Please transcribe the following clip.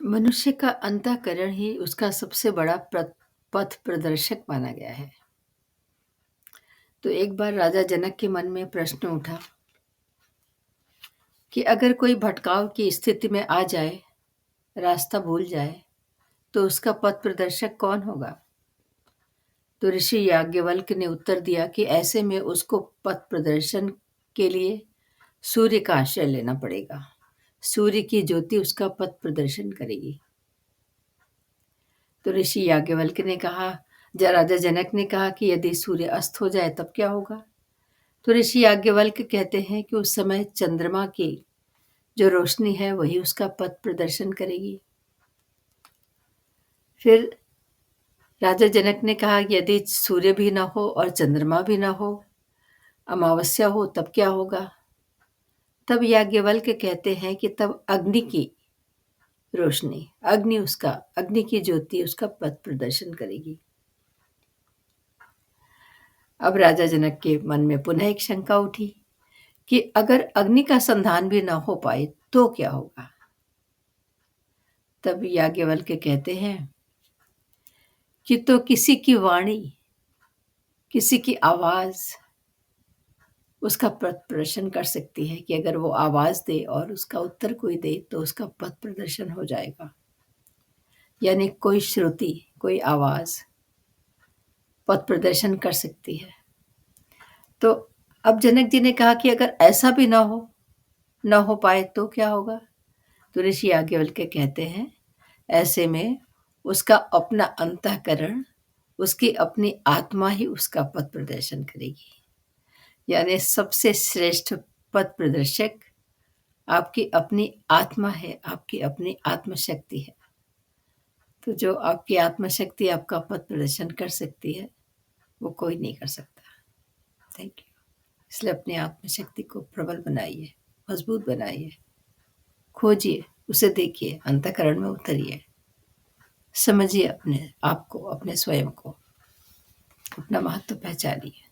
मनुष्य का अंतःकरण ही उसका सबसे बड़ा पथ प्रदर्शक माना गया है। तो एक बार राजा जनक के मन में प्रश्न उठा कि अगर कोई भटकाव की स्थिति में आ जाए, रास्ता भूल जाए, तो उसका पथ प्रदर्शक कौन होगा? तो ऋषि याज्ञवल्क्य ने उत्तर दिया कि ऐसे में उसको पथ प्रदर्शन के लिए सूर्य का आश्रय लेना पड़ेगा। सूर्य की ज्योति उसका पथ प्रदर्शन करेगी। तो ऋषि याज्ञवल्क्य ने कहा, राजा जनक ने कहा कि यदि सूर्य अस्त हो जाए तब क्या होगा? तो ऋषि याज्ञवल्क्य कहते हैं कि उस समय चंद्रमा की जो रोशनी है वही उसका पथ प्रदर्शन करेगी। फिर राजा जनक ने कहा कि यदि सूर्य भी ना हो और चंद्रमा भी ना हो, अमावस्या हो, तब क्या होगा? तब याज्ञवल्क्य कहते हैं कि तब अग्नि की रोशनी, अग्नि की ज्योति उसका पथ प्रदर्शन करेगी। अब राजा जनक के मन में पुनः एक शंका उठी कि अगर अग्नि का संधान भी ना हो पाए तो क्या होगा? तब याज्ञवल्क्य कहते हैं कि तो किसी की वाणी, किसी की आवाज उसका पथ प्रदर्शन कर सकती है कि अगर वो आवाज दे और उसका उत्तर कोई दे तो उसका पथ प्रदर्शन हो जाएगा। यानी कोई श्रुति, कोई आवाज पथ प्रदर्शन कर सकती है। तो अब जनक जी ने कहा कि अगर ऐसा भी ना हो पाए तो क्या होगा? तो ऋषि याज्ञवल्क्य कहते हैं, ऐसे में उसका अपना अंतःकरण, उसकी अपनी आत्मा ही उसका पथ प्रदर्शन करेगी। यानी सबसे श्रेष्ठ पथ प्रदर्शक आपकी अपनी आत्मा है, आपकी अपनी आत्मशक्ति है। तो जो आपकी आत्मशक्ति आपका पथ प्रदर्शन कर सकती है, वो कोई नहीं कर सकता। Thank you. इसलिए अपनी आत्मशक्ति को प्रबल बनाइए, मजबूत बनाइए, खोजिए, उसे देखिए, अंतःकरण में उतरिए, समझिए अपने आप को, अपने स्वयं को, अपना महत्व पहचानिए।